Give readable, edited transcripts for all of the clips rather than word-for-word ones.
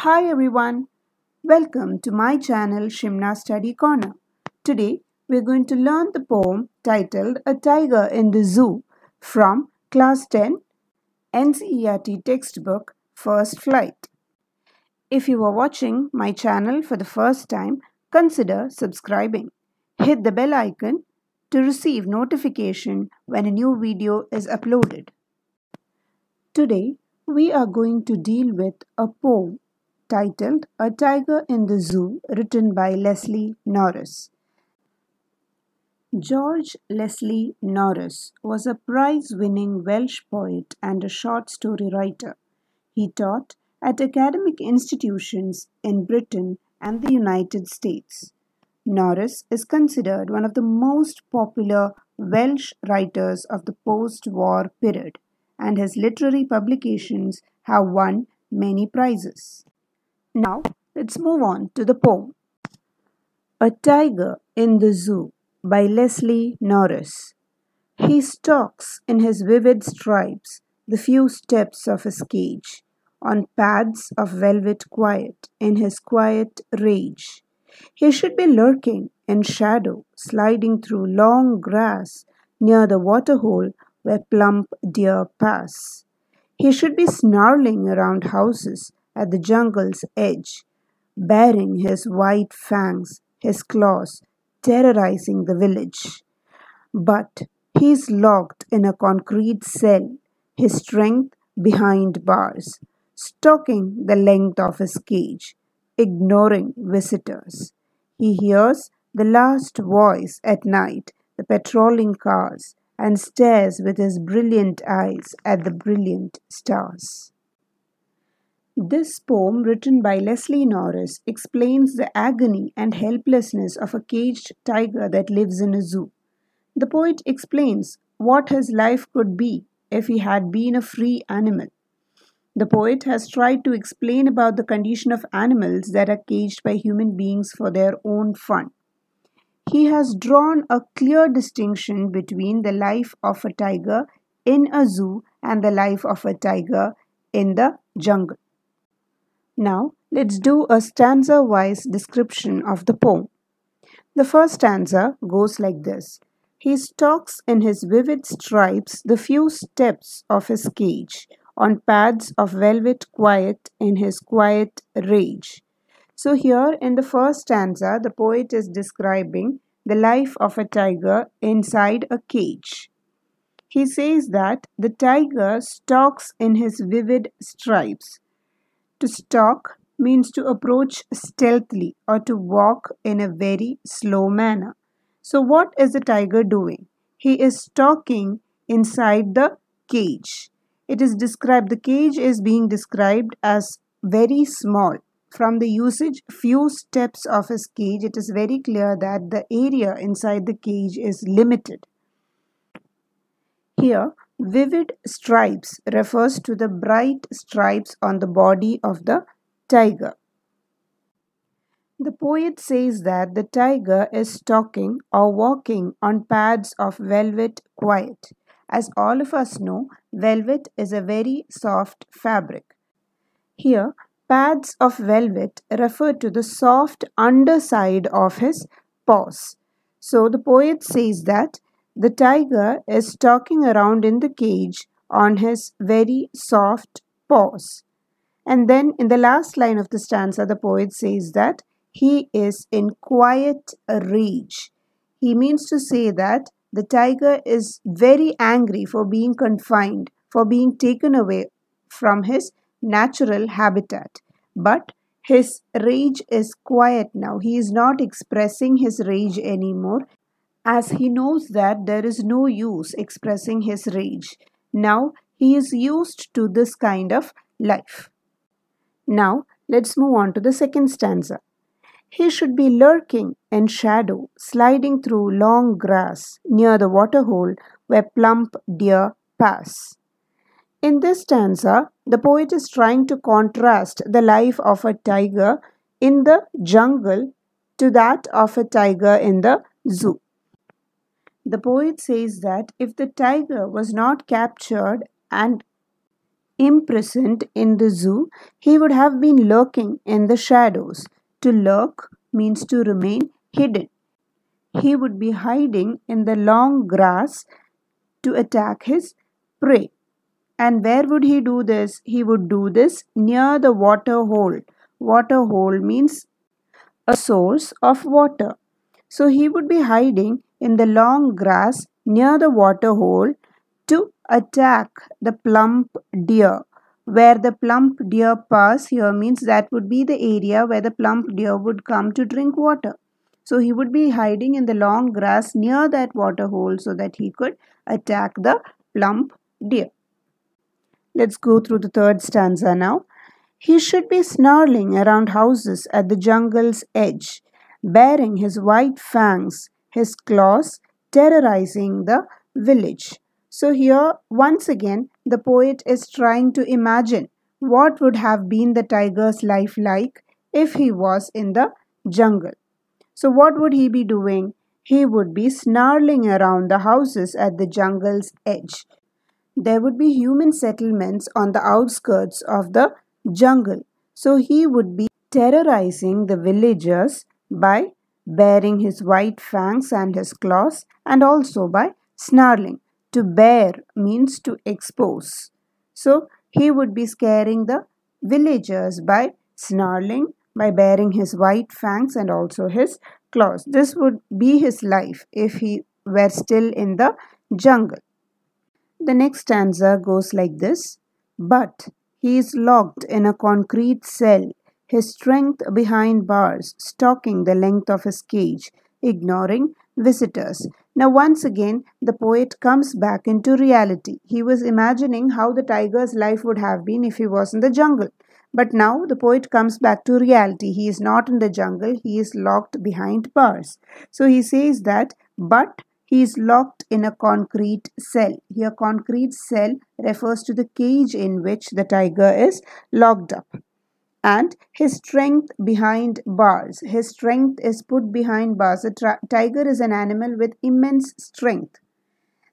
Hi everyone, welcome to my channel Shimna Study Corner. Today we're going to learn the poem titled A Tiger in the Zoo from Class 10 NCERT textbook First Flight. If you are watching my channel for the first time, consider subscribing. Hit the bell icon to receive notification when a new video is uploaded. Today we are going to deal with a poem titled A Tiger in the Zoo, written by Leslie Norris. George Leslie Norris was a prize-winning Welsh poet and a short story writer. He taught at academic institutions in Britain and the United States. Norris is considered one of the most popular Welsh writers of the post-war period, and his literary publications have won many prizes. Now, let's move on to the poem. A Tiger in the Zoo by Leslie Norris. He stalks in his vivid stripes the few steps of his cage, on pads of velvet quiet in his quiet rage. He should be lurking in shadow, sliding through long grass near the waterhole where plump deer pass. He should be snarling around houses at the jungle's edge, baring his white fangs, his claws, terrorizing the village. But he is locked in a concrete cell, his strength behind bars, stalking the length of his cage, ignoring visitors. He hears the last voice at night, the patrolling cars, and stares with his brilliant eyes at the brilliant stars. This poem, written by Leslie Norris, explains the agony and helplessness of a caged tiger that lives in a zoo. The poet explains what his life could be if he had been a free animal. The poet has tried to explain about the condition of animals that are caged by human beings for their own fun. He has drawn a clear distinction between the life of a tiger in a zoo and the life of a tiger in the jungle. Now, let's do a stanza-wise description of the poem. The first stanza goes like this. He stalks in his vivid stripes the few steps of his cage, on pads of velvet quiet in his quiet rage. So here in the first stanza, the poet is describing the life of a tiger inside a cage. He says that the tiger stalks in his vivid stripes. To stalk means to approach stealthily or to walk in a very slow manner. So what is the tiger doing? He is stalking inside the cage. The cage is being described as very small. From the usage few steps of his cage, it is very clear that the area inside the cage is limited. Here, vivid stripes refers to the bright stripes on the body of the tiger. The poet says that the tiger is stalking or walking on pads of velvet quiet. As all of us know, velvet is a very soft fabric. Here, pads of velvet refer to the soft underside of his paws. So the poet says that the tiger is stalking around in the cage on his very soft paws. And then in the last line of the stanza, the poet says that he is in quiet rage. He means to say that the tiger is very angry for being confined, for being taken away from his natural habitat. But his rage is quiet now. He is not expressing his rage anymore, as he knows that there is no use expressing his rage. Now he is used to this kind of life. Now let's move on to the second stanza. He should be lurking in shadow, sliding through long grass near the waterhole where plump deer pass. In this stanza, the poet is trying to contrast the life of a tiger in the jungle to that of a tiger in the zoo. The poet says that if the tiger was not captured and imprisoned in the zoo, he would have been lurking in the shadows. To lurk means to remain hidden. He would be hiding in the long grass to attack his prey. And where would he do this? He would do this near the water hole. Water hole means a source of water. So he would be hiding in the long grass near the water hole to attack the plump deer. Where the plump deer pass here means that would be the area where the plump deer would come to drink water. So he would be hiding in the long grass near that water hole so that he could attack the plump deer. Let's go through the third stanza now. He should be snarling around houses at the jungle's edge, baring his white fangs, his claws terrorizing the village. So, here once again, the poet is trying to imagine what would have been the tiger's life like if he was in the jungle. So, what would he be doing? He would be snarling around the houses at the jungle's edge. There would be human settlements on the outskirts of the jungle. So he would be terrorizing the villagers by baring his white fangs and his claws, and also by snarling. To bare means to expose. So he would be scaring the villagers by snarling, by baring his white fangs and also his claws. This would be his life if he were still in the jungle. The next stanza goes like this. But he is locked in a concrete cell, his strength behind bars, stalking the length of his cage, ignoring visitors. Now, once again, the poet comes back into reality. He was imagining how the tiger's life would have been if he was in the jungle. But now the poet comes back to reality. He is not in the jungle, he is locked behind bars. So he says that, but he is locked in a concrete cell. Here, concrete cell refers to the cage in which the tiger is locked up. And his strength behind bars. His strength is put behind bars. A tiger is an animal with immense strength.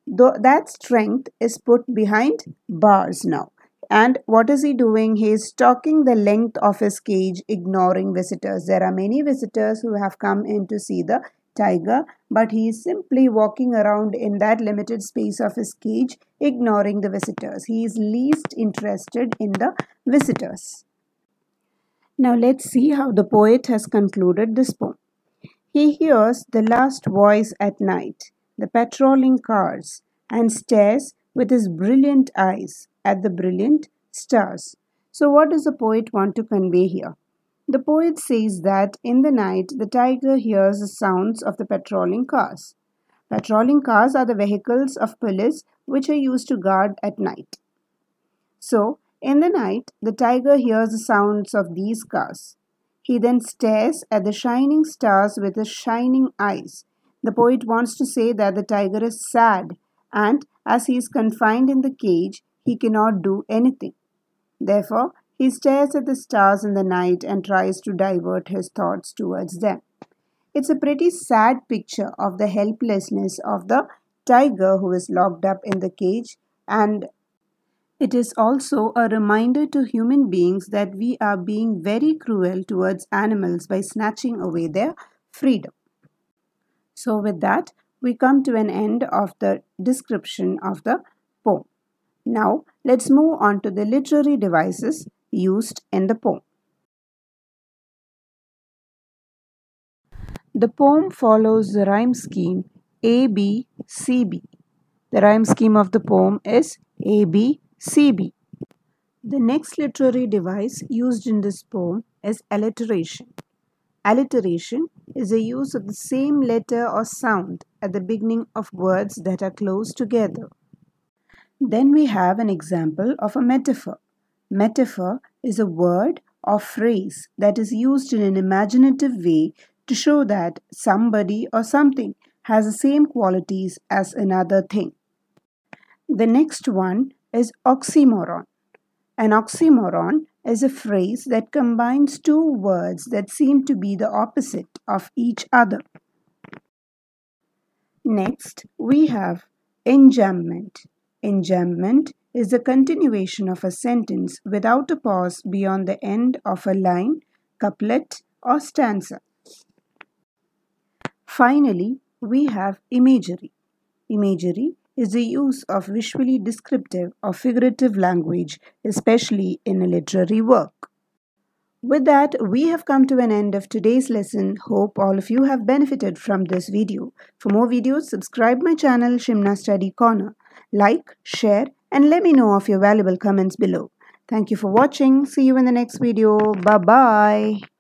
Though that strength is put behind bars now. And what is he doing? He is stalking the length of his cage, ignoring visitors. There are many visitors who have come in to see the tiger, but he is simply walking around in that limited space of his cage, ignoring the visitors. He is least interested in the visitors. Now let's see how the poet has concluded this poem. He hears the last voice at night, the patrolling cars, and stares with his brilliant eyes at the brilliant stars. So, what does the poet want to convey here? The poet says that in the night the tiger hears the sounds of the patrolling cars. Patrolling cars are the vehicles of police which are used to guard at night. So, in the night, the tiger hears the sounds of these cars. He then stares at the shining stars with his shining eyes. The poet wants to say that the tiger is sad, and as he is confined in the cage, he cannot do anything. Therefore, he stares at the stars in the night and tries to divert his thoughts towards them. It's a pretty sad picture of the helplessness of the tiger who is locked up in the cage, and it is also a reminder to human beings that we are being very cruel towards animals by snatching away their freedom. So, with that, we come to an end of the description of the poem. Now, let's move on to the literary devices used in the poem. The poem follows the rhyme scheme ABCB. The rhyme scheme of the poem is ABCB. The next literary device used in this poem is alliteration. Alliteration is the use of the same letter or sound at the beginning of words that are close together. Then we have an example of a metaphor. Metaphor is a word or phrase that is used in an imaginative way to show that somebody or something has the same qualities as another thing. The next one is oxymoron. An oxymoron is a phrase that combines two words that seem to be the opposite of each other. Next, we have enjambment. Enjambment is the continuation of a sentence without a pause beyond the end of a line, couplet, or stanza. Finally, we have imagery. Imagery is the use of visually descriptive or figurative language, especially in a literary work. With that, we have come to an end of today's lesson. Hope all of you have benefited from this video. For more videos, subscribe my channel Shimna Study Corner. Like, share, and let me know of your valuable comments below. Thank you for watching. See you in the next video. Bye-bye.